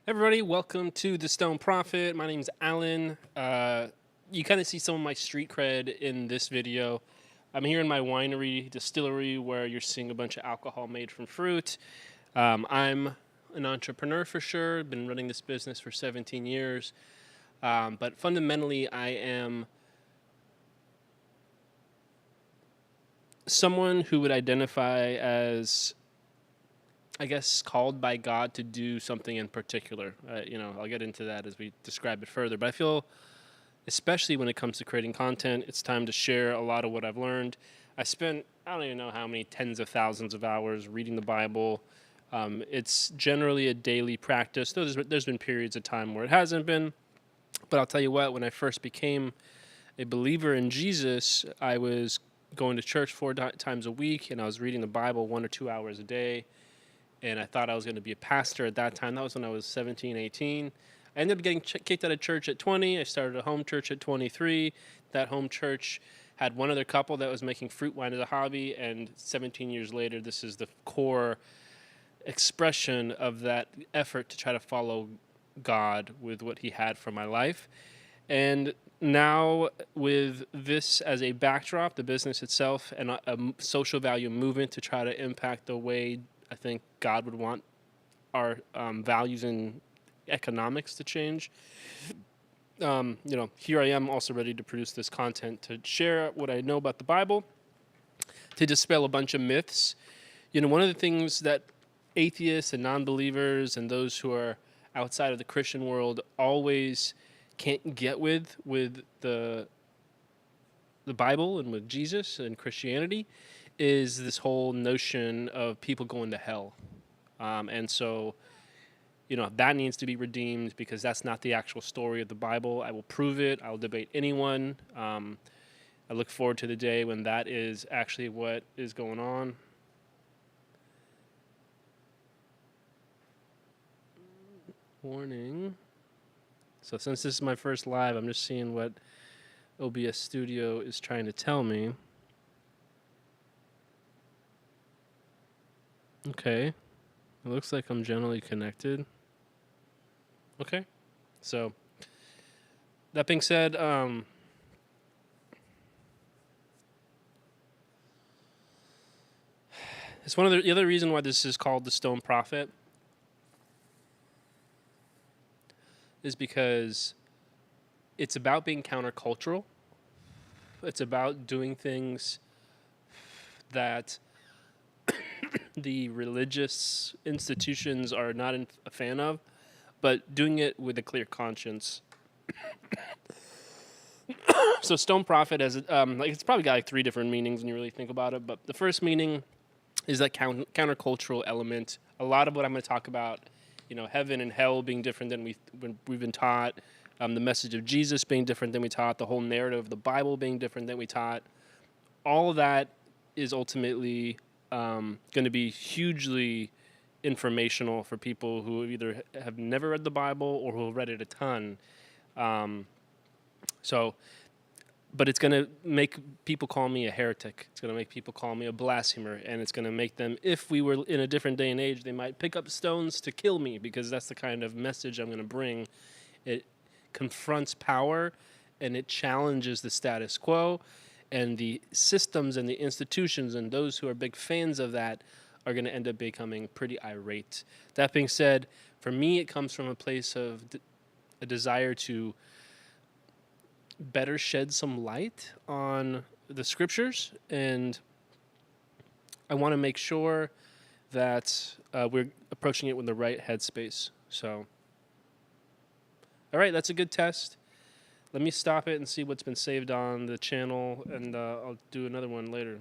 Everybody, welcome to the Stone Prophet. My name's Alan. You kind of see some of my street cred in this video. I'm here in my winery, distillery, where you're seeing a bunch of alcohol made from fruit. I'm an entrepreneur for sure. Been running this business for 17 years. But fundamentally, I am someone who would identify as, I guess, called by God to do something in particular. I'll get into that as we describe it further. But I feel, especially when it comes to creating content, it's time to share a lot of what I've learned. I spent, I don't even know how many tens of thousands of hours reading the Bible. It's generally a daily practice. There's been periods of time where it hasn't been. But I'll tell you what, when I first became a believer in Jesus, I was going to church 4 times a week, and I was reading the Bible 1 or 2 hours a day. And I thought I was going to be a pastor at that time. That was when I was 17, 18. I ended up getting kicked out of church at 20. I started a home church at 23. That home church had one other couple that was making fruit wine as a hobby, and 17 years later, this is the core expression of that effort to try to follow God with what he had for my life. And now, with this as a backdrop, the business itself, and a social value movement to try to impact the way I think God would want our values in economics to change. Here I am also ready to produce this content to share what I know about the Bible, to dispel a bunch of myths. One of the things that atheists and non-believers and those who are outside of the Christian world always can't get with the Bible and with Jesus and Christianity is this whole notion of people going to hell. And so, that needs to be redeemed because that's not the actual story of the Bible. I will prove it. I will debate anyone. I look forward to the day when that is actually what is going on. Warning. So since this is my first live, I'm just seeing what OBS Studio is trying to tell me. Okay. It looks like I'm generally connected. Okay. So, that being said, it's one of the other reason why this is called the Stone Prophet is because it's about being countercultural. It's about doing things that the religious institutions are not a fan of, but doing it with a clear conscience. So Stone Prophet has it's probably got like 3 different meanings when you really think about it. But the first meaning is that countercultural element. A lot of what I'm going to talk about, heaven and hell being different than we've been taught, the message of Jesus being different than we taught, the whole narrative of the Bible being different than we taught. All of that is ultimately going to be hugely informational for people who either have never read the Bible or who have read it a ton. But it's going to make people call me a heretic. It's going to make people call me a blasphemer. And it's going to make them, if we were in a different day and age, they might pick up stones to kill me because that's the kind of message I'm going to bring. It confronts power and it challenges the status quo. And the systems and the institutions and those who are big fans of that are going to end up becoming pretty irate. That being said, for me, it comes from a place of a desire to better shed some light on the scriptures, and I want to make sure that we're approaching it with the right headspace. So, all right, that's a good test. Let me stop it and see what's been saved on the channel, and I'll do another one later.